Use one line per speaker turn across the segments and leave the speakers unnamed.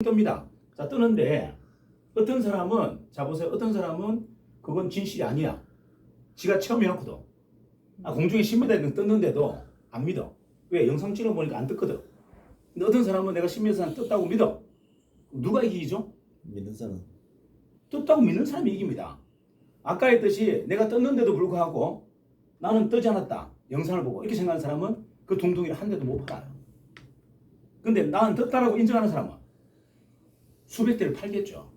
뜹니다. 자, 뜨는데 어떤 사람은, 자 보세요. 어떤 사람은 그건 진실이 아니야. 지가 체험해놓고도 공중에 10m 떴는데도 안 믿어. 왜? 영상 찍어보니까 안 떴거든. 근데 어떤 사람은 내가 10m 떴다고 믿어. 누가 이기죠?
믿는 사람.
떴다고 믿는 사람이 이깁니다. 아까 했듯이 내가 떴는데도 불구하고 나는 뜨지 않았다. 영상을 보고 이렇게 생각하는 사람은 그 둥둥이를 한 대도 못 팔아요. 근데 나는 떴다라고 인정하는 사람은 수백 대를 팔겠죠.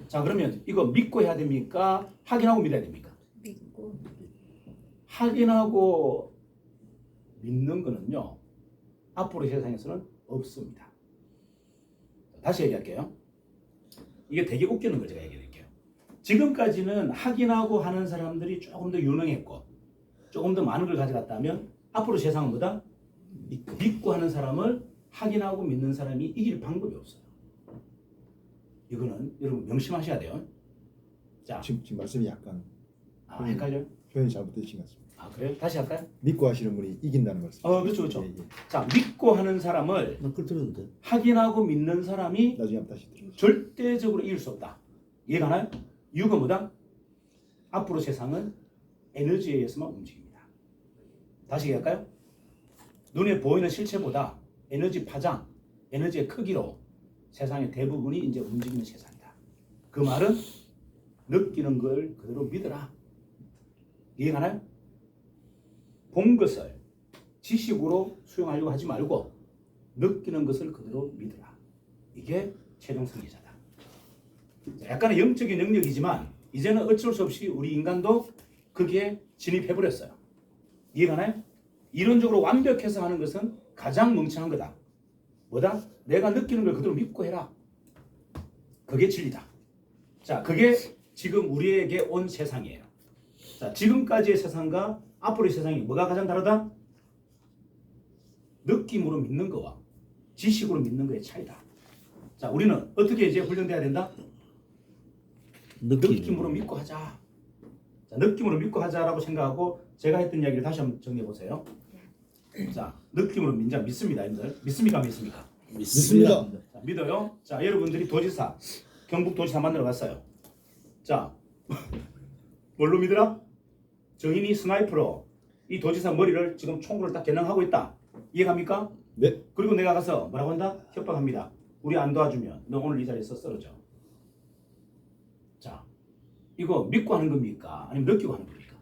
자, 그러면 이거 믿고 해야 됩니까? 확인하고 믿어야 됩니까?
믿고.
확인하고 믿는 거는요, 앞으로 세상에서는 없습니다. 다시 얘기할게요. 이게 되게 웃기는 걸 제가 얘기할게요. 지금까지는 확인하고 하는 사람들이 조금 더 유능했고 조금 더 많은 걸 가져갔다면 앞으로 세상은 뭐다? 믿고 하는 사람을 확인하고 믿는 사람이 이길 방법이 없어요. 이거는 여러분 명심하셔야 돼요. 자,
지금 말씀이 약간
헷갈려요?
표현이 잘못되신 것 같습니다.
아, 그래요? 다시 할까요?
믿고 하시는 분이 이긴다는 말씀.
그렇죠, 그렇죠.
예, 예.
자, 믿고 하는 사람을
나끌 들었는데.
확인하고 믿는 사람이
나중에 한번 다시 들어보세요.
절대적으로 이길 수 없다. 이해가 가나요? 이유가 뭐다? 앞으로 세상은 에너지에 의해서만 움직입니다. 다시 얘기할까요? 눈에 보이는 실체보다 에너지 파장, 에너지의 크기로 세상의 대부분이 이제 움직이는 세상이다. 그 말은 느끼는 걸 그대로 믿어라. 이해가 가나요? 본 것을 지식으로 수용하려고 하지 말고 느끼는 것을 그대로 믿어라. 이게 최종 승리자다. 약간의 영적인 영역이지만 이제는 어쩔 수 없이 우리 인간도 그게 진입해버렸어요. 이해가나요? 이론적으로 완벽해서 하는 것은 가장 멍청한 거다. 뭐다? 내가 느끼는 걸 그대로 믿고 해라. 그게 진리다. 자, 그게 지금 우리에게 온 세상이에요. 자, 지금까지의 세상과 앞으로의 세상이 뭐가 가장 다르다? 느낌으로 믿는 거와 지식으로 믿는 거의 차이다. 자, 우리는 어떻게 이제 훈련돼야 된다? 느낌으로 믿고 하자. 자, 느낌으로 믿고 하자라고 생각하고 제가 했던 이야기를 다시 한번 정리해 보세요. 자, 느낌으로 믿습니다, 여러분들. 믿습니까, 믿습니까?
믿습니다.
자, 믿어요. 자, 여러분들이 도지사, 경북 도지사 만나러 갔어요. 자, 뭘로 믿으라? 정인이 스나이퍼로 이 도지사 머리를 지금 총구를 딱 겨냥하고 있다. 이해갑니까?
네.
그리고 내가 가서 뭐라고 한다? 협박합니다. 우리 안 도와주면 너 오늘 이 자리에서 쓰러져. 자, 이거 믿고 하는 겁니까? 아니면 느끼고 하는 겁니까?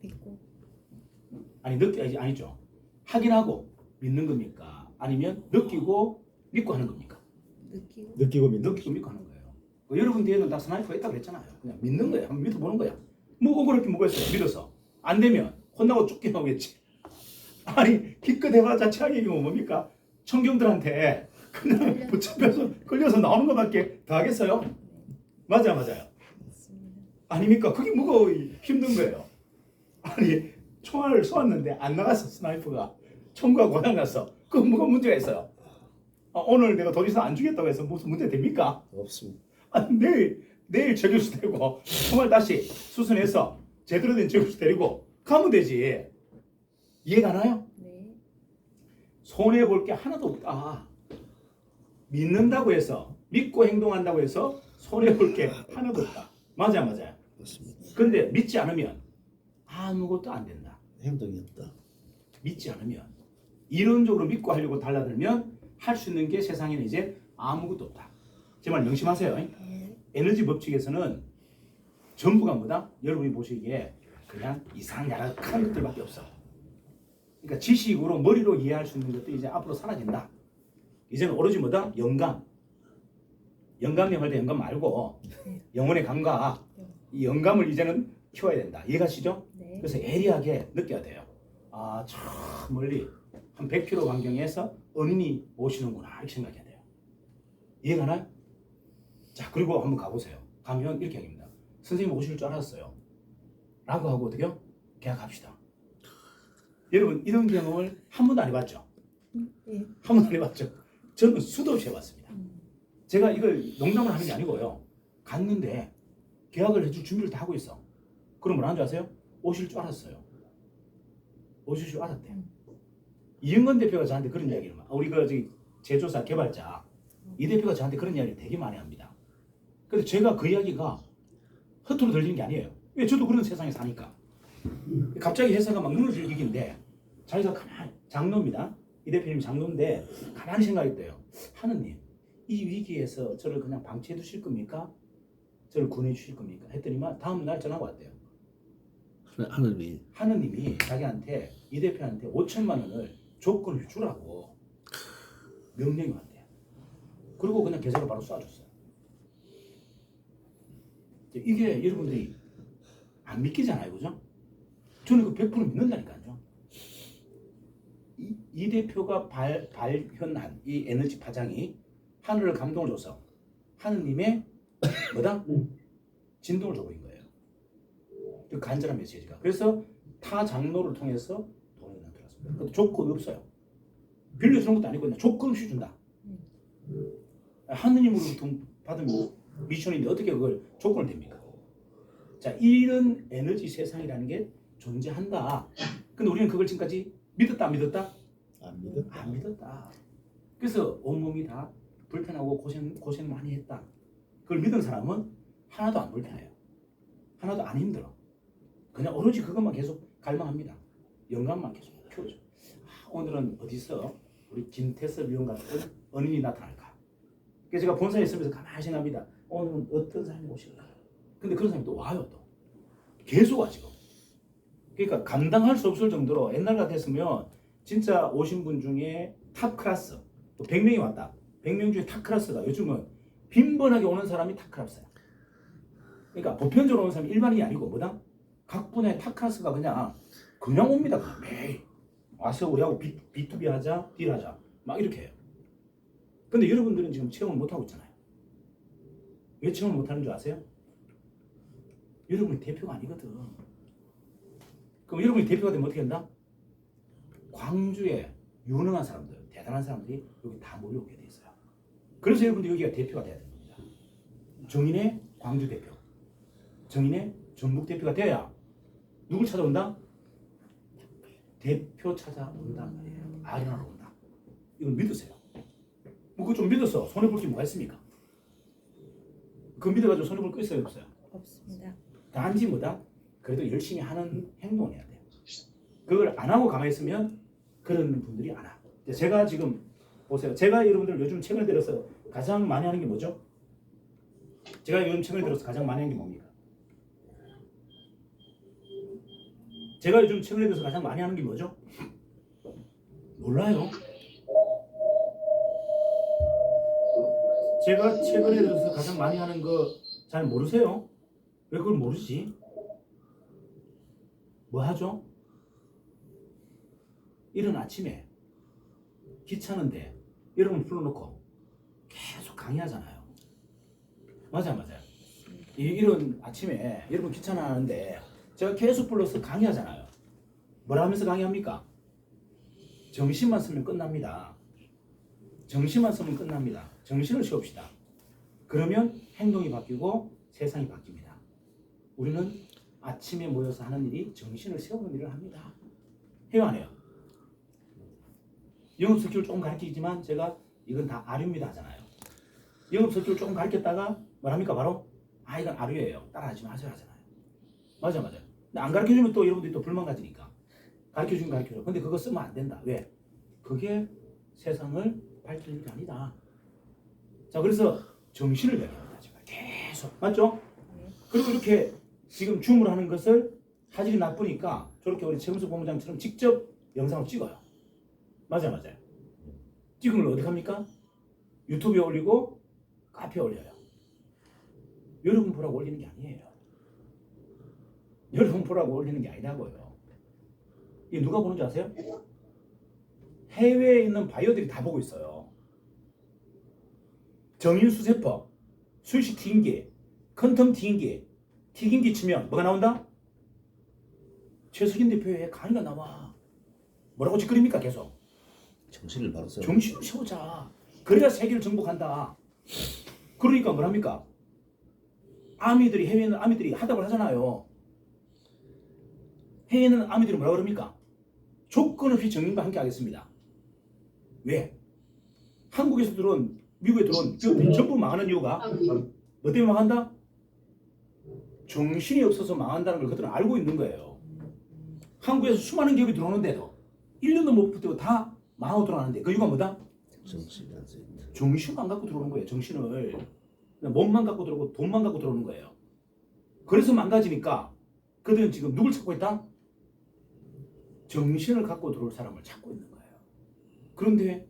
믿고.
아니죠. 확인하고 믿는 겁니까? 아니면 느끼고 믿고 하는 겁니까?
느끼고.
느끼고 믿는.
느끼고 믿고 하는 거예요. 여러분 뒤에는 다 스나이퍼가 있다고 그랬잖아요. 그냥 믿는 거예요. 한번 믿어보는 거야. 뭐 억울할 게 뭐가 있어요? 믿어서. 안 되면 혼나고 쫓겨나오겠지. 아니 기껏 해봤자 최악이면 뭡니까? 청경들한테 그냥 붙잡혀서 끌려서 나오는 것밖에 더 하겠어요? 맞아요.
맞습니다.
아닙니까? 그게 뭐가 힘든 거예요. 아니 총알을 쏘았는데 안 나갔어. 스나이퍼가 총구가 고장났어. 그 뭐가 문제가 있어요? 오늘 내가 도지사 안 주겠다고 해서 무슨 문제 됩니까?
없습니다.
내일 저교수 데리고 총알 다시 수선해서 제대로 된 저교수 데리고 가면 되지. 이해가 가나요?
네.
손해볼 게 하나도 없다. 믿는다고 해서 믿고 행동한다고 해서 손해볼 게 하나도 없다. 맞아요.
맞습니다.
근데 믿지 않으면 아무것도 안 된다.
행동이 없다.
믿지 않으면 이론적으로 믿고 하려고 달라들면 할 수 있는 게 세상에는 이제 아무것도 없다. 제 말 명심하세요.
네.
에너지 법칙에서는 전부가 뭐다? 여러분이 보시기에 그냥 이상한 야락한 것들밖에 없어. 그러니까 지식으로 머리로 이해할 수 있는 것도 이제 앞으로 사라진다. 이제는 오로지 뭐다? 영감. 영감력 할 때 영감 말고 영혼의 감각. 이 영감을 이제는 키워야 된다. 이해가시죠?
네.
그래서 예리하게 느껴야 돼요. 저 멀리 한 100km 반경에서 은인이 오시는구나 이렇게 생각해야 돼요. 이해가나요? 자, 그리고 한번 가보세요. 가면 이렇게 얘기합니다. 선생님 오실 줄 알았어요. 라고 하고 어떻게요? 계약합시다. 여러분 이런 경험을 한 번도 안 해봤죠?
네.
한 번도 안 해봤죠? 저는 수도 없이 해봤습니다. 제가 이걸 농담을 하는 게 아니고요. 갔는데 계약을 해줄 준비를 다 하고 있어. 그럼 뭐라는 줄 아세요? 오실 줄 알았어요. 오실 줄 알았대. 이영건 대표가 저한테 그런 이야기를 우리 그 저기 제조사 개발자 이 대표가 저한테 그런 이야기를 되게 많이 합니다. 근데 제가 그 이야기가 허투루 들리는 게 아니에요. 왜? 저도 그런 세상에 사니까. 갑자기 회사가 막 무너질 위기인데 자기가 가만히 장로입니다. 이 대표님이 장로인데 가만히 생각했대요. 하느님, 이 위기에서 저를 그냥 방치해 두실 겁니까? 저를 구원해 주실 겁니까? 했더니만 다음 날 전화가 왔대요.
하늘이
하느님이 자기한테 이 대표한테 5천만 원을 조건을 주라고 명령이 왔대요. 그리고 그냥 계좌로 바로 쏴줬어요. 이게 여러분들이 안 믿기잖아요, 그죠? 저는 그 100% 믿는다니까요. 이 대표가 발현한 이 에너지 파장이 하늘을 감동을 줘서 하느님의 뭐다? 진동을 줘버린 거예요. 그 간절한 메시지가. 그래서 타 장로를 통해서 돈이 들어왔습니다. 그것도 조건이 없어요. 빌려주는 것도 아니고 그냥 조건 없이 준다. 하느님으로부터 받은 미션인데 어떻게 그걸 조건을 댑니까? 자, 이런 에너지 세상이라는 게 존재한다. 근데 우리는 그걸 지금까지 믿었다 안 믿었다?
안 믿었다.
안 믿었다. 그래서 온몸이 다 불편하고 고생 많이 했다. 그걸 믿은 사람은 하나도 안 불편해요. 하나도 안 힘들어. 그냥 오로지 그것만 계속 갈망합니다. 영감만 계속 키워줘. 오늘은 어디서 우리 김태섭 위원 같은 은인이 나타날까? 그래서 제가 본사에 있으면서 가만히 생각합니다. 오늘은 어떤 사람이 오실까? 근데 그런 사람이 또 와요. 또 계속 와 지금. 그러니까 감당할 수 없을 정도로 옛날 같았으면 진짜 오신 분 중에 탑 클래스 또 100명이 왔다. 100명 중에 탑 클래스가 요즘은 빈번하게 오는 사람이 탑 클래스야. 그러니까 보편적으로 오는 사람이 일반인이 아니고 뭐다? 각 분야의 탑 클래스가 그냥 옵니다. 그냥 매일 와서 우리하고 B2B 하자, 딜 하자 막 이렇게 해요. 근데 여러분들은 지금 체험을 못 하고 있잖아요. 왜 체험을 못 하는 줄 아세요? 여러분이 대표가 아니거든. 그럼 여러분이 대표가 되면 어떻게 한다? 광주에 유능한 사람들, 대단한 사람들이 여기 다 몰려오게 돼 있어요. 그래서 여러분들 여기가 대표가 돼야 됩니다. 정인의 광주 대표, 정인의 전북 대표가 돼야 누굴 찾아온다? 대표 찾아온단 말이에요. 아련하러 온다. 이걸 믿으세요. 뭐 그거 좀 믿어서 손해볼 게 뭐가 있습니까? 그거 믿어가지고 손해볼 거 있어요, 없어요?
없습니다.
단지 뭐다? 그래도 열심히 하는 행동을 해야 돼요. 그걸 안 하고 가만히 있으면 그런 분들이 안 와. 제가 지금 보세요. 제가 여러분들 요즘 최근에 들어서 가장 많이 하는 게 뭐죠? 제가 요즘 최근에 들어서 가장 많이 하는 게 뭡니까? 제가 요즘 최근에 들어서 가장 많이 하는 게 뭐죠? 몰라요. 제가 최근에 들어서 가장 많이 하는 거 잘 모르세요? 왜 그걸 모르지? 뭐 하죠? 이른 아침에 귀찮은데 여러분 불러놓고 계속 강의하잖아요. 맞아요. 이런 아침에 여러분 귀찮아하는데 제가 계속 불러서 강의하잖아요. 뭐라 하면서 강의합니까? 정신만 쓰면 끝납니다. 정신만 쓰면 끝납니다. 정신을 세웁시다. 그러면 행동이 바뀌고 세상이 바뀝니다. 우리는 아침에 모여서 하는 일이 정신을 세우는 일을 합니다. 해요 안 해요? 영업 스킬을 조금 가르치지만 제가 이건 다 아류입니다 하잖아요. 영업 스킬을 조금 가르쳤다가 뭐랍니까? 바로 이건 아류예요. 따라하지 마세요 하잖아요. 맞아요. 근데 안 가르쳐주면 또 여러분들이 또 불만 가지니까 가르쳐주면 가르쳐줘. 근데 그거 쓰면 안 된다. 왜? 그게 세상을 밝히는 게 아니다. 자, 그래서 정신을 내야 합니다. 계속 맞죠? 그리고 이렇게 지금 줌을 하는 것을 화질이 나쁘니까 저렇게 우리 최금수 본부장처럼 직접 영상을 찍어요. 맞아요. 찍은 걸 어떻게 합니까? 유튜브에 올리고 카페에 올려요. 여러분 보라고 올리는 게 아니에요. 여러분 보라고 올리는 게 아니라고요. 이게 누가 보는 줄 아세요? 해외에 있는 바이오들이 다 보고 있어요. 정인수세법, 수식 튀김기, 컨텀 튀김기 치면 뭐가 나온다? 최석인 대표의 강의가 나와. 뭐라고 짓거립니까 계속?
정신을 바로 써.
정신을 세우자. 그래야 세계를 정복한다. 그러니까 뭐랍니까? 해외에 있는 아미들이 하답을 하잖아요. 해외에 있는 아미들이 뭐라 그럽니까? 조건 없이 정인과 함께 하겠습니다. 왜? 한국에서 들어온 미국에 들어온 기업들이 전부 망하는 이유가 뭐 때문에 망한다? 정신이 없어서 망한다는 걸 그들은 알고 있는 거예요. 한국에서 수많은 기업이 들어오는데도 1년도 못 버티고 다 망하고 들어가는데 그 이유가 뭐다?
정신이 안 쓰인다.
정신을 안 갖고 들어오는 거예요. 정신을. 그냥 몸만 갖고 들어오고 돈만 갖고 들어오는 거예요. 그래서 망가지니까 그들은 지금 누굴 찾고 있다? 정신을 갖고 들어올 사람을 찾고 있는 거예요. 그런데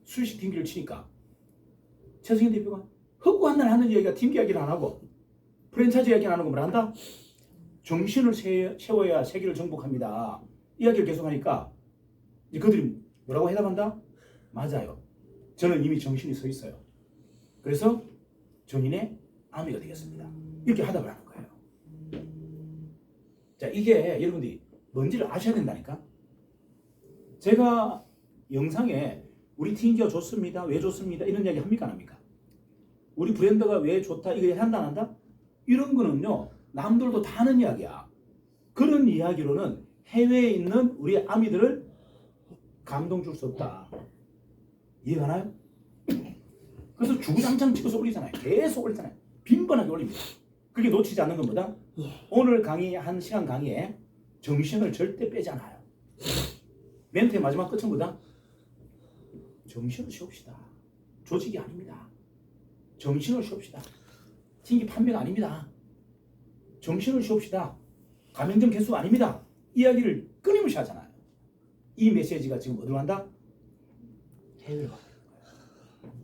수식 팀기를 치니까 최승현 대표가 흑구한날 하는 얘기가 팀기 이야기를 안 하고 프랜차이즈 이야기를 안 하고 뭘 한다? 정신을 세워야 세계를 정복합니다. 이야기를 계속하니까 이제 그들이 뭐라고 해답한다? 맞아요. 저는 이미 정신이 서 있어요. 그래서 전인의 아미가 되겠습니다. 이렇게 하답을 하는 거예요. 자, 이게 여러분들이 뭔지를 아셔야 된다니까. 제가 영상에 우리 팀기가 좋습니다. 왜 좋습니다. 이런 이야기 합니까 안 합니까? 우리 브랜드가 왜 좋다 이거 한다 안 한다? 이런 거는요 남들도 다 하는 이야기야. 그런 이야기로는 해외에 있는 우리 아미들을 감동 줄 수 없다. 이해가 나요? 그래서 주구장창 찍어서 올리잖아요. 계속 올리잖아요. 빈번하게 올립니다. 그게 놓치지 않는 것보다 오늘 강의 1시간 강의에 정신을 절대 빼지 않아요. 멘트의 마지막 끝은 뭐다? 정신을 쉬웁시다. 조직이 아닙니다. 정신을 쉬웁시다. 팀기 판매가 아닙니다. 정신을 쉬웁시다. 가맹점 개수가 아닙니다. 이야기를 끊임없이 하잖아요. 이 메시지가 지금 어디로 간다? 해외로 가는 거예요.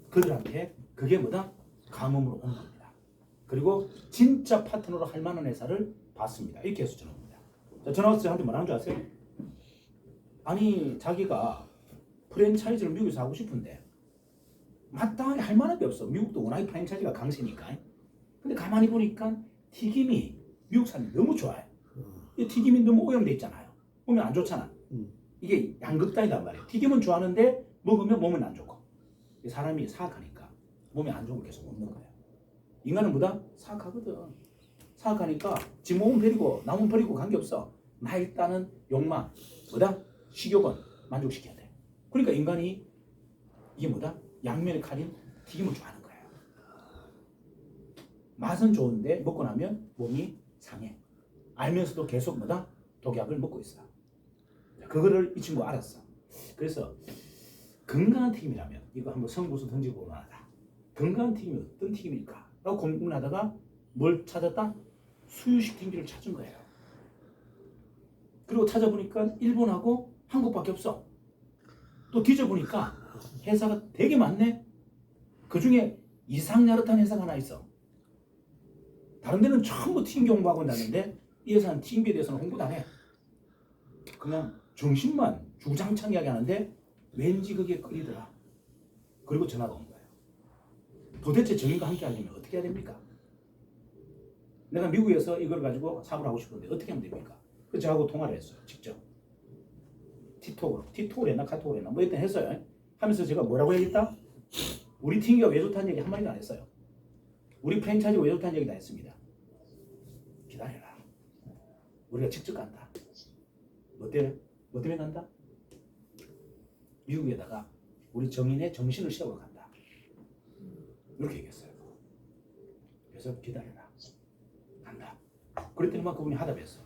그들한테 그게 뭐다? 감흥으로 오는 겁니다. 그리고 진짜 파트너로 할 만한 회사를 봤습니다. 이렇게 해서 전화 옵니다. 자, 전화 와서 저한테 뭐라는 줄 아세요? 아니 자기가 프랜차이즈를 미국에서 하고 싶은데 마땅하게 할 만한 게 없어. 미국도 워낙에 프랜차이즈가 강세니까. 근데 가만히 보니까 튀김이 미국 사람이 너무 좋아해. 이 튀김이 너무 오염돼 있잖아요. 몸에 안 좋잖아. 이게 양극단이란 말이에요. 튀김은 좋아하는데 먹으면 몸은 안 좋고. 사람이 사악하니까 몸에 안 좋은 걸 계속 먹는 거예요. 인간은 뭐다? 사악하거든. 사악하니까 지 몸은 버리고 남은 버리고 관계없어. 나 일단은 욕망, 뭐다? 식욕은 만족시켜야 돼. 그러니까 인간이 이게 뭐다? 양면의 칼인 튀김을 좋아하는 거예요. 맛은 좋은데 먹고 나면 몸이 상해. 알면서도 계속 뭐다? 독약을 먹고 있어. 그거를 이 친구가 알았어. 그래서 건강한 튀김이라면 이거 한번 성보수 던지고 보면하다. 건강한 튀김이 어떤 튀김일까? 라고 고민을 하다가 뭘 찾았다? 수유식 튀김기를 찾은 거예요. 그리고 찾아보니까 일본하고 한국밖에 없어. 또 뒤져보니까 회사가 되게 많네. 그 중에 이상야릇한 회사가 하나 있어. 다른 데는 전부 튀김기 홍보하고 있는데 이 회사는 튀김기에 대해서는 홍보도 안 해. 그냥 정신만 주장창 이야기하는데 왠지 그게 끌리더라. 그리고 전화가 온 거예요. 도대체 정인과 함께 하려면 어떻게 해야 됩니까? 내가 미국에서 이걸 가지고 사업을 하고 싶은데 어떻게 하면 됩니까? 그래서 저하고 통화를 했어요. 직접. 티톡으로 했나 카톡으로 했나 뭐 일단 했어요. 하면서 제가 뭐라고 얘기했다? 우리 팀기가 왜 좋다는 얘기 한마디도 안 했어요. 우리 프랜차이즈가 왜 좋다는 얘기 다 했습니다. 기다려라. 우리가 직접 간다. 뭐 때문에 간다? 미국에다가 우리 정인의 정신을 세우러 간다. 이렇게 얘기했어요. 그래서 기다려라. 간다. 그랬더니만 그분이 하답했어.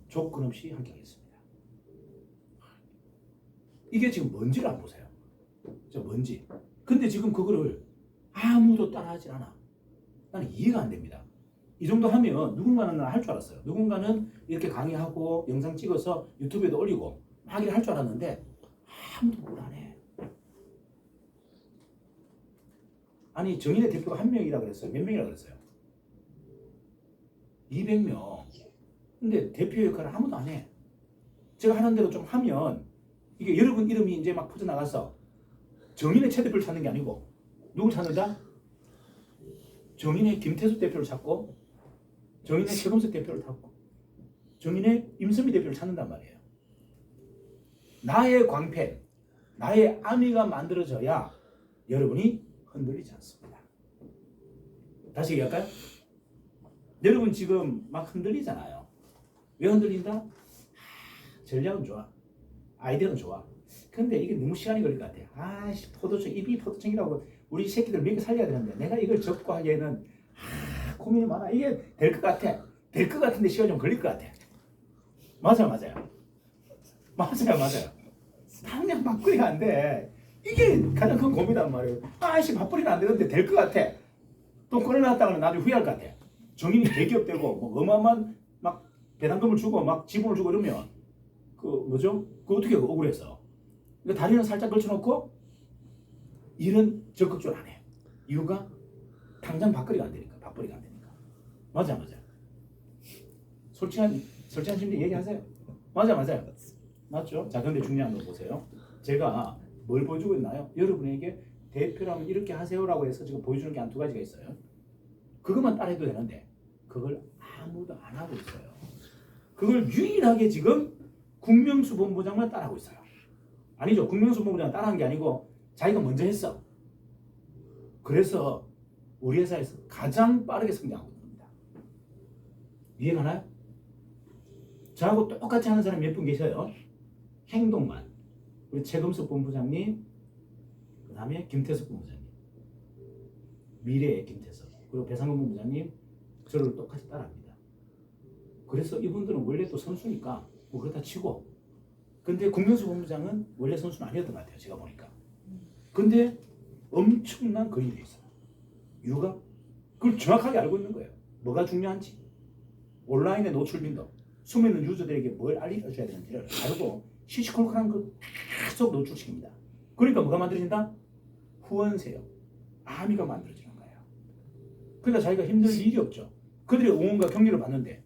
조건 없이 함께 하겠습니다. 이게 지금 뭔지를 안 보세요. 저 뭔지. 근데 지금 그거를 아무도 따라하지 않아. 나는 이해가 안 됩니다. 이 정도 하면 누군가는 할 줄 알았어요. 누군가는 이렇게 강의하고 영상 찍어서 유튜브에도 올리고 하기를 할 줄 알았는데 아무도 뭘 안 해. 아니 정인의 대표가 한 명이라 그랬어요. 몇 명이라 그랬어요? 200명. 근데 대표 역할을 아무도 안 해. 제가 하는 대로 좀 하면 이게 여러분 이름이 이제 막 퍼져나가서 정인의 최 대표를 찾는 게 아니고 누굴 찾는다? 정인의 김태수 대표를 찾고 정인의 최범석 대표를 찾고 정인의 임선미 대표를 찾는단 말이에요. 나의 광팬, 나의 아미가 만들어져야 여러분이 흔들리지 않습니다. 다시 얘기할까요? 여러분 지금 막 흔들리잖아요. 왜 흔들린다? 전략은 좋아. 아이디어는 좋아. 근데 이게 너무 시간이 걸릴 것 같아. 아씨 포도청, 입이 포도청이라고 우리 새끼들 몇 개 살려야 되는데 내가 이걸 접고 하기에는 고민이 많아. 이게 될 것 같아. 될 것 같은데 시간이 좀 걸릴 것 같아. 맞아요. 당장 밥벌이가 안 돼. 이게 가장 큰 고민이란 말이에요. 아이씨 밥벌이는 안 되는데 될 것 같아. 또 꺼내놨다가 나중에 후회할 것 같아. 정인이 대기업되고 뭐 어마어마한 막 배당금을 주고 막 지분을 주고 이러면 그 뭐죠? 그 어떻게 억울해서. 그러니까 다리는 살짝 걸쳐놓고 일은 적극적으로 안 해. 이유가 당장 밥벌이가 안 되니까. 맞아. 솔직한 심리 얘기하세요. 맞아요. 맞죠? 자, 근데 중요한 거 보세요. 제가 뭘 보여주고 있나요? 여러분에게 대표라면 이렇게 하세요라고 해서 지금 보여주는 게 한 두 가지가 있어요. 그것만 따라해도 되는데 그걸 아무도 안 하고 있어요. 그걸 유일하게 지금 국명수 본부장만 따라하고 있어요. 아니죠. 국명수 본부장 따라한 게 아니고 자기가 먼저 했어. 그래서 우리 회사에서 가장 빠르게 성장하고 있습니다. 이해가나요? 저하고 똑같이 하는 사람이 몇 분 계셔요. 행동만. 우리 최금석 본부장님, 그 다음에 김태석 본부장님, 미래의 김태석, 그리고 배상근 본부장님, 저를 똑같이 따라합니다. 그래서 이분들은 원래 또 선수니까 뭐 그렇다 치고, 근데 국명수 본부장은 원래 선수는 아니었던 것 같아요. 제가 보니까. 근데 엄청난 거인이 돼 있어요. 이유가 그걸 정확하게 알고 있는 거예요. 뭐가 중요한지, 온라인의 노출 빈도, 숨어있는 유저들에게 뭘 알려줘야 되는지를 알고 시시콜콜한 거 계속 노출시킵니다. 그러니까 뭐가 만들어진다? 후원세요. 아미가 만들어지는 거예요. 그러니까 자기가 힘들 일이 없죠. 그들의 응원과 격려를 받는데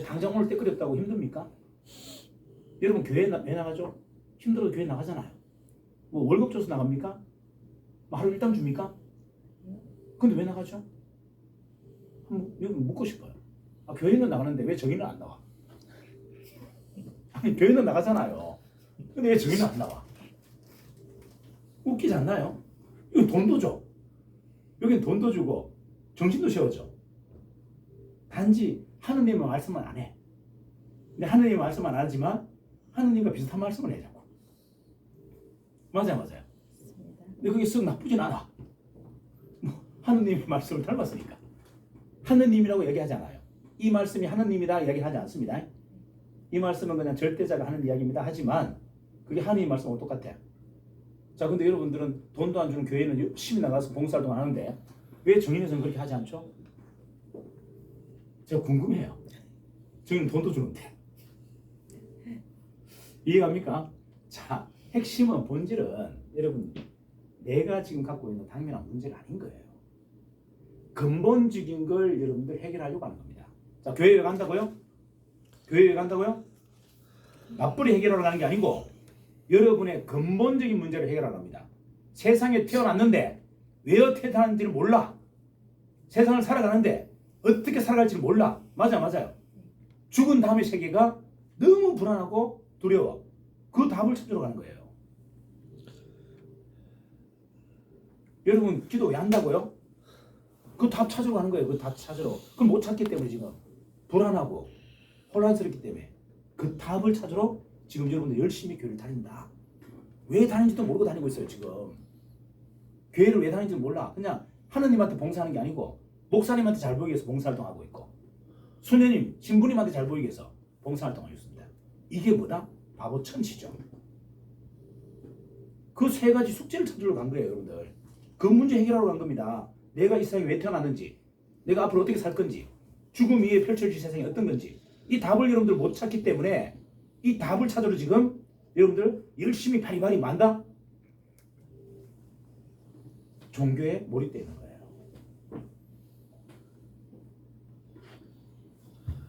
당장 오늘 때끓였다고 힘듭니까? 여러분 교회 왜 나가죠? 힘들어도 교회 나가잖아요. 뭐 월급 줘서 나갑니까? 뭐 하루 일당 줍니까? 근데 왜 나가죠? 여기 묻고 싶어요. 교회는 나가는데 왜 정의는 안 나와? 아니 교회는 나가잖아요. 근데 왜 정의는 안 나와? 웃기지 않나요? 이거 돈도 줘. 여긴 돈도 주고 정신도 세워줘. 단지 하느님의 말씀만 안 해. 근데 하느님의 말씀만 안 하지만 하느님과 비슷한 말씀을 해 자꾸. 맞아요. 근데 그게 썩 나쁘진 않아. 뭐 하느님의 말씀을 닮았으니까. 하느님이라고 얘기하잖아요. 이 말씀이 하느님이다 이야기하지 않습니다. 이 말씀은 그냥 절대자가 하는 이야기입니다. 하지만 그게 하느님 말씀하고 똑같아. 자, 근데 여러분들은 돈도 안 주는 교회는 열심히 나가서 봉사활동 하는데 왜 정인에서는 그렇게 하지 않죠? 제가 궁금해요. 정인은 돈도 주는데. 이해갑니까? 자, 핵심은 본질은 여러분 내가 지금 갖고 있는 당면한 문제가 아닌 거예요. 근본적인 걸 여러분들 해결하려고 하는 겁니다. 자, 교회에 간다고요? 맞벌이 해결하러 가는 게 아니고 여러분의 근본적인 문제를 해결하러 갑니다. 세상에 태어났는데 왜 어떻게 사는지를 몰라. 세상을 살아가는데 어떻게 살아갈지를 몰라. 맞아요. 죽은 다음의 세계가 너무 불안하고 두려워. 그 답을 찾으러 가는 거예요. 여러분 기도 왜 한다고요? 그 답 찾으러 가는 거예요. 그 답 찾으러. 그걸 못 찾기 때문에 지금 불안하고 혼란스럽기 때문에 그 답을 찾으러 지금 여러분들 열심히 교회를 다닌다. 왜 다니는지도 모르고 다니고 있어요. 지금 교회를 왜 다니는지 몰라. 그냥 하느님한테 봉사하는 게 아니고 목사님한테 잘 보이기 위해서 봉사활동하고 있고 수녀님, 신부님한테 잘 보이기 위해서 봉사활동하고 있습니다. 이게 뭐다? 바보 천치죠. 그 세 가지 숙제를 찾으러 간 거예요. 여러분들 그 문제 해결하러 간 겁니다. 내가 이 세상에 왜 태어났는지, 내가 앞으로 어떻게 살 건지, 죽음 위에 펼쳐질 세상이 어떤 건지 이 답을 여러분들 못 찾기 때문에 이 답을 찾으러 지금 여러분들 열심히 파리파리 만다? 종교에 몰입되어 있는 거예요.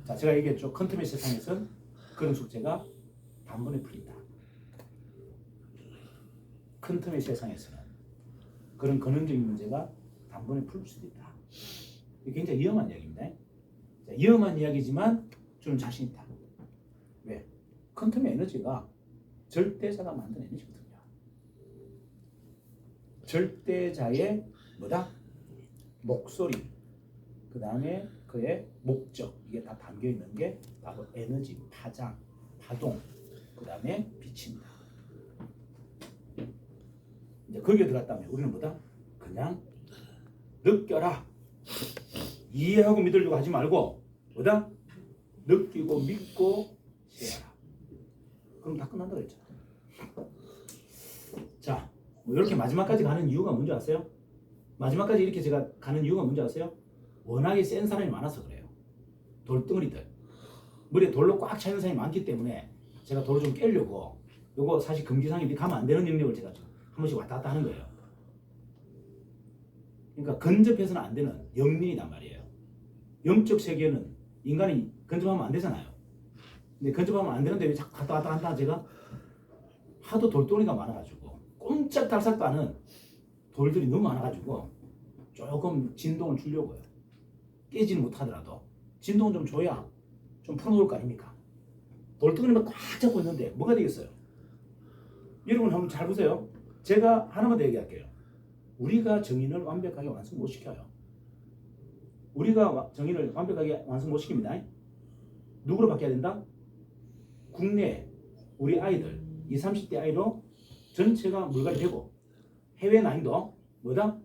자, 제가 얘기했죠. 컨텀의 세상에서는 그런 숙제가 단번에 풀린다. 컨텀의 세상에서는 그런 근원적인 문제가 단번에 풀릴 수도 있다. 이게 굉장히 위험한 이야기입니다. 자, 위험한 이야기지만 저는 자신 있다. 왜? 컨텀의 에너지가 절대자가 만든 에너지거든요. 절대자의 뭐다? 목소리, 그 다음에 그의 목적, 이게 다 담겨 있는 게 바로 에너지, 파장, 파동, 그 다음에 빛입니다. 이제 거기에 들어갔다면 우리는 뭐다? 그냥 느껴라. 이해하고 믿으려고 하지 말고 뭐다? 느끼고 믿고 시행하라. 그럼 다 끝난다 그랬잖아. 자, 뭐 이렇게 마지막까지 가는 이유가 뭔지 아세요? 마지막까지 이렇게 제가 가는 이유가 뭔지 아세요? 워낙에 센 사람이 많아서 그래요. 돌덩어리들. 머리에 돌로 꽉 차 있는 사람이 많기 때문에 제가 돌을 좀 깨려고 요거 사실 금기상이 가면 안 되는 영역을 제가 한 번씩 왔다 갔다 하는 거예요. 그러니까 근접해서는 안 되는 영민이란 말이에요. 영적 세계는 인간이 근접하면 안 되잖아요. 근데 근접하면 안 되는데 왜 자꾸 갔다 왔다 한다 제가 하도 돌덩이가 많아가지고 꼼짝달싹도 않은 돌들이 너무 많아가지고 조금 진동을 주려고요. 깨지는 못하더라도 진동은 좀 줘야 좀 풀어놓을 거 아닙니까? 돌덩이만 꽉 잡고 있는데 뭐가 되겠어요? 여러분 한번 잘 보세요. 제가 하나만 더 얘기할게요. 우리가 정인을 완벽하게 완성 못 시켜요. 우리가 정인을 완벽하게 완성 못 시킵니다. 누구로 바뀌어야 된다? 국내 우리 아이들 20, 30대 아이로 전체가 물갈이 되고 해외 나이도 뭐다?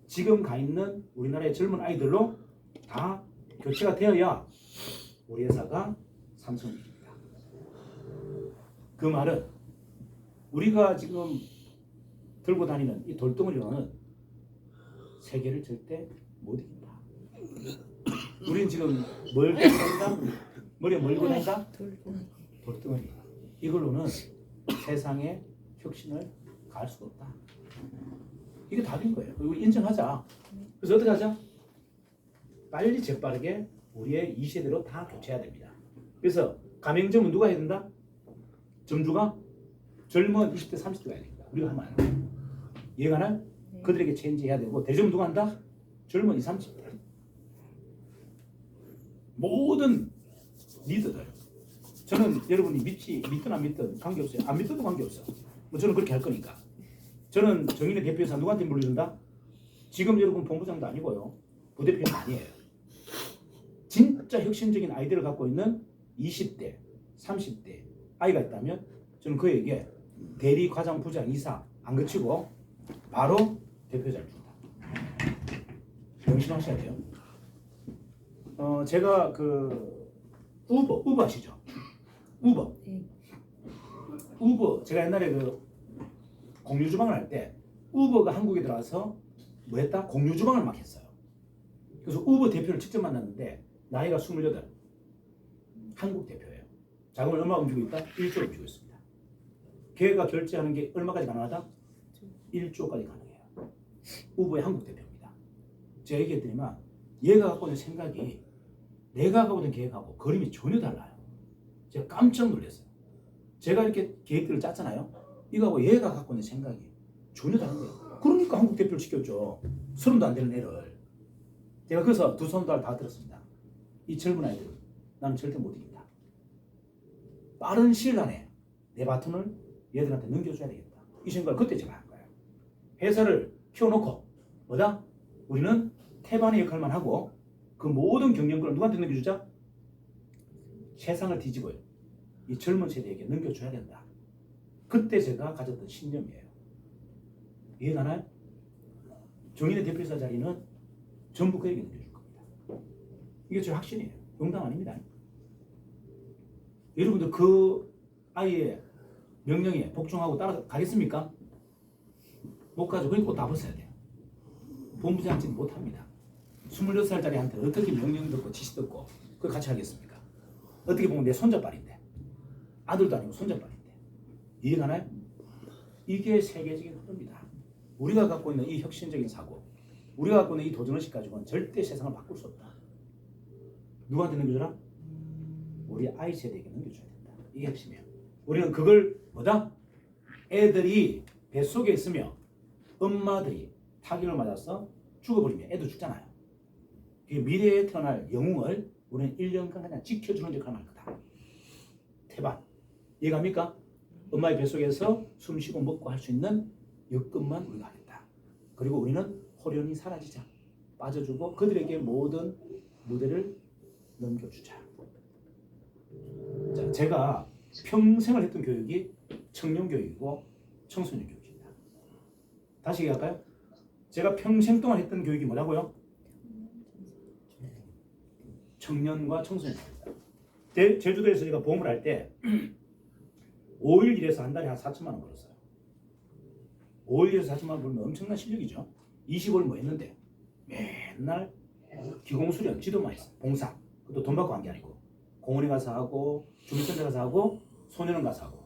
지금 가 있는 우리나라의 젊은 아이들로 다 교체가 되어야 우리 회사가 삼성입니다. 그 말은 우리가 지금 들고 다니는 이 돌덩어리로는 세계를 절대 못 이긴다. 우리는 지금 뭘 다닌다? 머리에 몰고 다닌다? 돌덩어리. 이걸로는 세상의 혁신을 가할 수가 없다. 이게 답인 거예요. 이거 인정하자. 그래서 어떻게 하자? 빨리 재빠르게 우리의 2세대로 다 교체해야 됩니다. 그래서 가맹점은 누가 해야 된다? 점주가 젊은 20대, 30대가 해야 됩니다. 우리가 하면 안 돼. 이해가 나요?
네.
그들에게 체인지해야 되고 대점은 누가 한다? 젊은 20, 30대. 모든 리더들. 저는 여러분이 믿든 안 믿든 관계없어요. 안 믿어도 관계없어. 뭐 저는 그렇게 할 거니까. 저는 정인의 대표에서 누구한테 물려준다? 지금 여러분 본부장도 아니고요. 부대표는 아니에요. 진짜 혁신적인 아이디어를 갖고 있는 20대, 30대 아이가 있다면 저는 그에게 대리, 과장, 부장, 이사 안 거치고 바로 대표자를 준다. 명심하셔야 돼요. 제가 그 우버 아시죠? 우버.
네.
우버 제가 옛날에 그 공유 주방을 할 때 우버가 한국에 들어와서 뭐 했다? 공유 주방을 막 했어요. 그래서 우버 대표를 직접 만났는데 나이가 28. 한국 대표예요. 자금을 얼마 움직이고 있다? 1조 움직이고 있습니다. 걔가 결제하는 게 얼마까지 가능하다? 1조까지 가능해요. 우버의 한국 대표입니다. 제가 얘기했더니만 얘가 갖고 있는 생각이 내가 갖고 있는 계획하고 그림이 전혀 달라요. 제가 깜짝 놀랐어요. 제가 이렇게 계획들을 짰잖아요. 이거하고 얘가 갖고 있는 생각이 전혀 다른 거예요. 그러니까 한국 대표를 시켰죠. 서른도 안 되는 애를. 제가 그래서 두 손 다 들었습니다. 이 젊은 아이들 나는 절대 못 이긴다. 빠른 시일 안에 내 바톤을 얘들한테 넘겨줘야 되겠다. 이 생각을 그때 제가 한 거예요. 회사를 키워놓고 뭐다? 우리는 태반의 역할만 하고 그 모든 경영권을 누구한테 넘겨주자? 세상을 뒤집어요. 이 젊은 세대에게 넘겨줘야 된다. 그때 제가 가졌던 신념이에요. 이해가나요? 정인의 대표이사 자리는 전부 그에게 넘겨줄 겁니다. 이게 제 확신이에요. 농담 아닙니다. 여러분들 그 아이의 명령에 복종하고 따라가겠습니까? 못 가죠. 그러니까 옷 다 벗어야 돼요. 본부장직은 못합니다. 26살짜리한테 어떻게 명령 듣고 지시 듣고 그걸 같이 하겠습니까? 어떻게 보면 내 손자딸인데 아들도 아니고 손자딸인데 이해가나요? 이게 세계적인 흐름이다. 우리가 갖고 있는 이 혁신적인 사고 우리가 갖고 있는 이 도전의식 가지고는 절대 세상을 바꿀 수 없다. 누구한테 넘겨줘라? 우리 아이 세대에게 넘겨줘야 된다. 이게 핵심이에요. 우리는 그걸 뭐다? 애들이 뱃속에 있으며 엄마들이 타격을 맞아서 죽어버리면 애도 죽잖아요. 미래에 태어날 영웅을 우리는 1년간 그냥 지켜주는 역할을 할 거다. 태반. 이해갑니까? 엄마의 뱃속에서 숨쉬고 먹고 할 수 있는 여건만 우리가 하겠다. 그리고 우리는 호련히 사라지자. 빠져주고 그들에게 모든 무대를 넘겨주자. 자, 제가 평생을 했던 교육이 청년 교육이고 청소년 교육입니다. 다시 얘기할까요? 제가 평생 동안 했던 교육이 뭐라고요? 청년과 청소년입니다. 제주도에서 제가 보험을 할 때 5일 일해서 한 달에 한 4천만 원 벌었어요. 5일 일해서 4천만 원 벌면 엄청난 실력이죠. 20월 뭐 했는데 맨날 기공수련 지도만 했어. 봉사. 그것도 돈 받고 한 게 아니고 공원에 가서 하고 주민센터 가서 하고 소년원 가서 하고.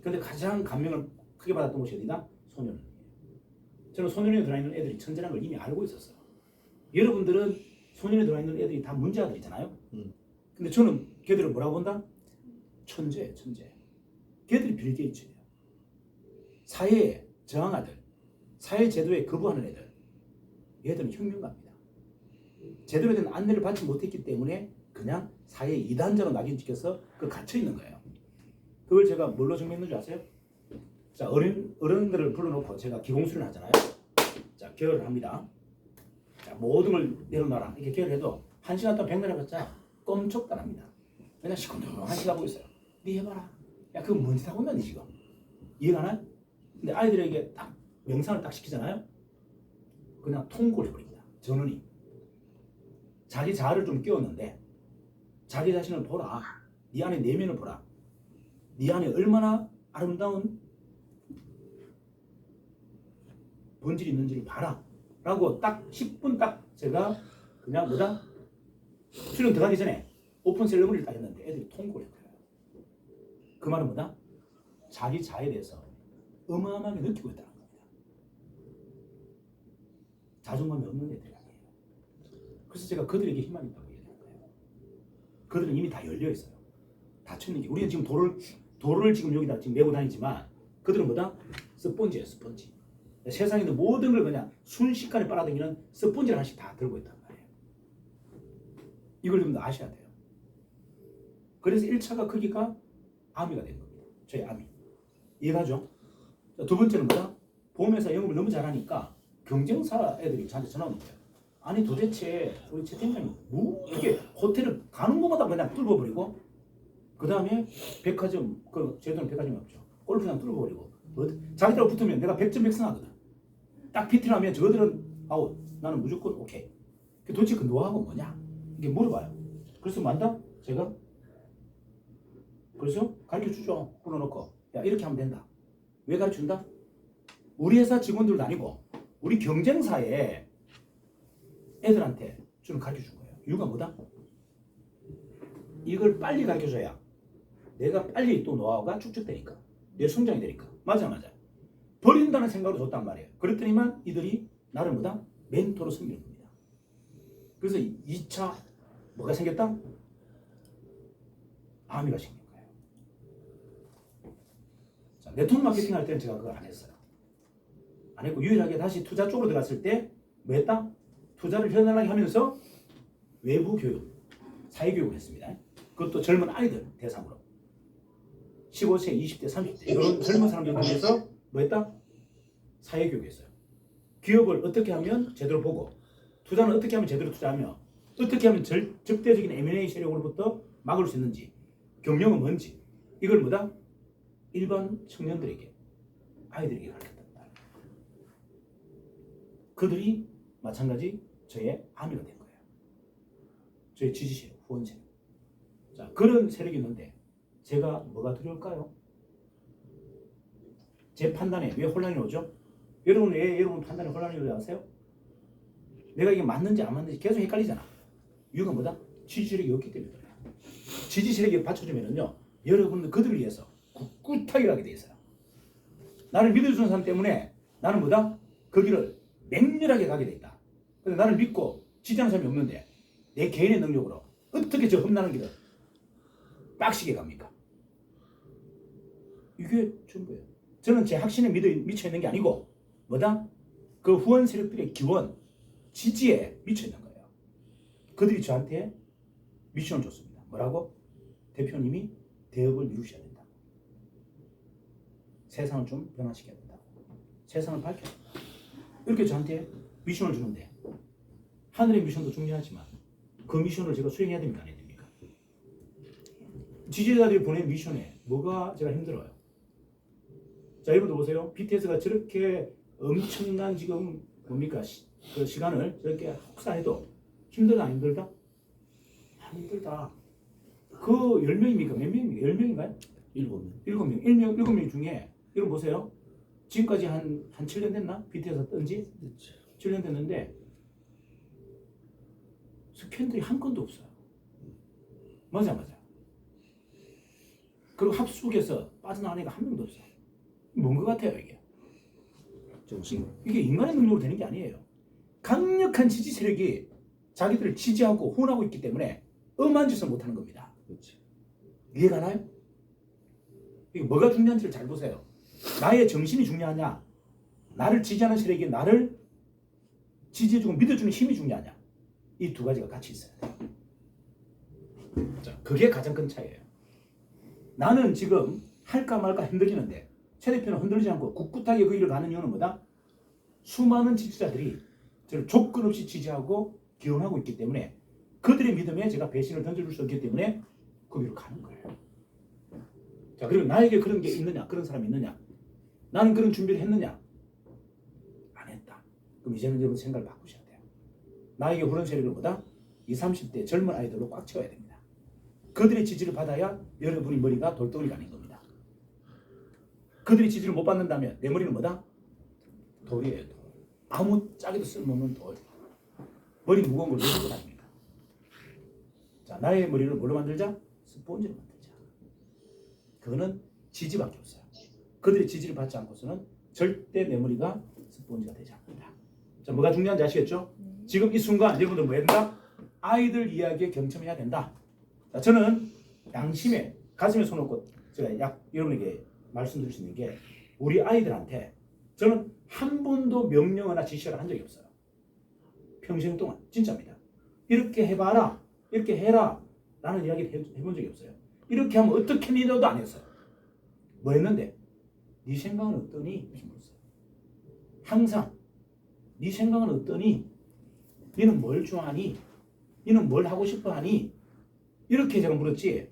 근데 가장 감명을 크게 받았던 곳이 어디다? 소년원. 저는 소년원에 들어있는 애들이 천재라는 걸 이미 알고 있었어요. 여러분들은 소년원에 들어있는 애들이 다 문제아들이잖아요. 근데 저는 걔들을 뭐라고 본다? 천재, 천재. 걔들이 빌 게이츠예요. 사회에 저항하들, 사회 제도에 거부하는 애들, 얘들은 혁명가입니다. 제대로 된 안내를 받지 못했기 때문에 그냥 사회에 이단적으로 낙인찍혀서 그 갇혀 있는 거예요. 그걸 제가 뭘로 증명했는지 아세요? 자, 어른들을 불러놓고 제가 기공수련 하잖아요. 자, 계열을 합니다. 자, 모든 걸 내려놔라. 이렇게 계열해도 1시간 동안 100날 해봤자 꼼짝도 안 합니다. 그냥 시큰둥한 시간 하고 있어요. 네 해봐라. 야, 그거 뭔지 다 혼나니 지금. 이해가나요? 근데 아이들에게 딱 명상을 딱 시키잖아요. 그냥 통고를 해버립니다. 전원이. 자기 자아를 좀 끼웠는데 자기 자신을 보라. 네 안에 내면을 보라. 네 안에 얼마나 아름다운 본질이 있는지를 봐라. 라고 딱 10분 딱 제가 그냥 뭐다? 수련 들어가기 전에 오픈 셀러머니를 딱 했는데 애들이 통고를 했어요. 그 말은 뭐다? 자기 자아에 대해서 어마어마하게 느끼고 있다는 겁니다. 자존감이 없는 애들이 아니에요. 그래서 제가 그들에게 희망이 있다고 얘기하는 거예요. 그들은 이미 다 열려 있어요. 닫혀있는 게. 우리는 지금 돌을 지금 여기다 지금 메고 다니지만 그들은 뭐다? 스펀지예요, 스펀지. 세상에 있는 모든 걸 그냥 순식간에 빨아당기는 스펀지를 하나씩 다 들고 있단 말이에요. 이걸 좀 더 아셔야 돼요. 그래서 1차가 크기가 아미가 된 겁니다. 저희 아미. 이해가죠? 두 번째는 뭐다? 보험회사 영업을 너무 잘하니까 경쟁사 애들이 저한테 전화 오는 거예요. 아니 도대체 우리 최 팀장님 뭐 이렇게 호텔을 가는 곳마다 그냥 뚫어버리고 그 다음에 백화점, 그 제주도는 백화점이 없죠. 골프장 뚫어버리고 자기들하고 붙으면 내가 100점 백승하거든. 딱 PT를 하면 저들은 아웃, 나는 무조건 오케이. 도대체 그 노하우가 뭐냐? 이게 물어봐요. 그래서 만다? 제가 그래서 가르쳐주죠. 불러놓고 야 이렇게 하면 된다. 왜 가르쳐준다? 우리 회사 직원들도 아니고 우리 경쟁사에 애들한테 저는 가르쳐준 거예요. 이유가 뭐다? 이걸 빨리 가르쳐줘야 내가 빨리 또 노하우가 축적되니까 내 성장이 되니까. 맞아. 버린다는 생각으로 줬단 말이에요. 그랬더니만 이들이 나를 뭐다? 멘토로 섬기는 겁니다. 그래서 2차 뭐가 생겼다? 아미가 생긴 거예요. 자, 네트워크 마케팅 할 때는 제가 그걸 안 했어요. 안 했고 유일하게 다시 투자 쪽으로 들어갔을 때 뭐 했다? 투자를 현란하게 하면서 외부 교육, 사회교육을 했습니다. 그것도 젊은 아이들 대상으로 15세, 20대, 30대 이런 젊은 사람들 중에서 뭐 했다? 사회교육했어요. 기업을 어떻게 하면 제대로 보고 투자는 어떻게 하면 제대로 투자하며 어떻게 하면 적대적인 M&A 세력으로부터 막을 수 있는지 경영은 뭔지 이걸 뭐다? 일반 청년들에게 아이들에게 가르쳤답니다. 그들이 마찬가지 저의 아미가 된 거예요. 저의 지지 세력, 후원 세력. 자, 그런 세력이 있는데 제가 뭐가 두려울까요? 제 판단에 왜 혼란이 오죠? 여러분 왜 여러분 판단에 혼란이 오지 아세요? 내가 이게 맞는지 안 맞는지 계속 헷갈리잖아. 이유가 뭐다? 지지 세력이 없기 때문에 그래요. 지지 세력이 받쳐주면은요, 여러분들 그들을 위해서 꿋꿋하게 가게 돼 있어요. 나를 믿어주는 사람 때문에 나는 뭐다? 그 길을 맹렬하게 가게 돼 있다. 근데 나를 믿고 지지하는 사람이 없는데 내 개인의 능력으로 어떻게 저 험난한 길을 빡시게 갑니까? 이게 전부예요. 저는 제 확신에 미쳐 있는 게 아니고 뭐다? 그 후원 세력들의 기원, 지지에 미쳐 있는 거예요. 그들이 저한테 미션을 줬습니다. 뭐라고? 대표님이 대업을 이루셔야 된다. 세상을 좀 변화시켜야 된다. 세상을 밝혀야 된다. 이렇게 저한테 미션을 주는데 하늘의 미션도 중요하지만 그 미션을 제가 수행해야 됩니까? 안 해야 됩니까? 지지자들이 보낸 미션에 뭐가 제가 힘들어요? 자, 여러분들 보세요. BTS가 저렇게 엄청난 지금 뭡니까 그 시간을 저렇게 혹사해도 힘들다 안 힘들다? 안 힘들다. 그 10명입니까? 몇 명입니까? 10명인가요?
7명.
7명. 7명 중에 이거 보세요. 지금까지 한 7년 됐나? BTS가 뜬지?
그렇죠.
7년 됐는데 스캔들이 한 건도 없어요. 맞아. 그리고 합숙에서 빠져나간 애가 한 명도 없어요. 뭔 것 같아요 이게?
정신.
이게 인간의 능력으로 되는 게 아니에요. 강력한 지지 세력이 자기들을 지지하고 후원하고 있기 때문에 엄한 짓을 못하는 겁니다.
그렇죠.
이해가 나요? 이게 뭐가 중요한지를 잘 보세요. 나의 정신이 중요하냐, 나를 지지하는 세력이 나를 지지해주고 믿어주는 힘이 중요하냐, 이 두 가지가 같이 있어야 돼요. 자, 그게 가장 큰 차이예요. 나는 지금 할까 말까 흔들리는데 최 대표는 흔들리지 않고 꿋꿋하게 그 일을 가는 이유는 뭐다? 수많은 지지자들이 저를 조건 없이 지지하고 기원하고 있기 때문에 그들의 믿음에 제가 배신을 던져줄 수 없기 때문에 그 위로 가는 거예요. 자, 그리고 나에게 그런 게 있느냐, 그런 사람이 있느냐, 나는 그런 준비를 했느냐, 안 했다. 그럼 이제는 여러분 생각을 바꾸셔야 돼요. 나에게 그런 세력을 보다 20, 30대 젊은 아이들로 꽉 채워야 됩니다. 그들의 지지를 받아야 여러분의 머리가 돌덩이가 아닌 겁니다. 그들이 지지를 못 받는다면 내 머리는 뭐다? 돌이에요. 돌. 아무 짝에도 쓸모없는 돌. 머리 무거운 걸 왜 들고 다닙니까? 자, 나의 머리를 뭘로 만들자? 스폰지로 만들자. 그거는 지지밖에 없어요. 그들의 지지를 받지 않고서는 절대 내 머리가 스폰지가 되지 않는다. 자, 뭐가 중요한지 아시겠죠? 지금 이 순간 여러분들 뭐 해야 된다? 아이들 이야기에 경청해야 된다. 자, 저는 양심에 가슴에 손 얹고 제가 여러분에게 말씀드릴 수 있는 게 우리 아이들한테 저는 한 번도 명령이나 지시를 한 적이 없어요. 평생 동안 진짜입니다. 이렇게 해봐라, 이렇게 해라 라는 이야기를 해본 적이 없어요. 이렇게 하면 어떻게 니도도 안 했어요. 뭐 했는데 네 생각은 어떠니? 이렇게 물었어요. 항상 네 생각은 어떠니? 너는 뭘 좋아하니? 너는 뭘 하고 싶어 하니? 이렇게 제가 물었지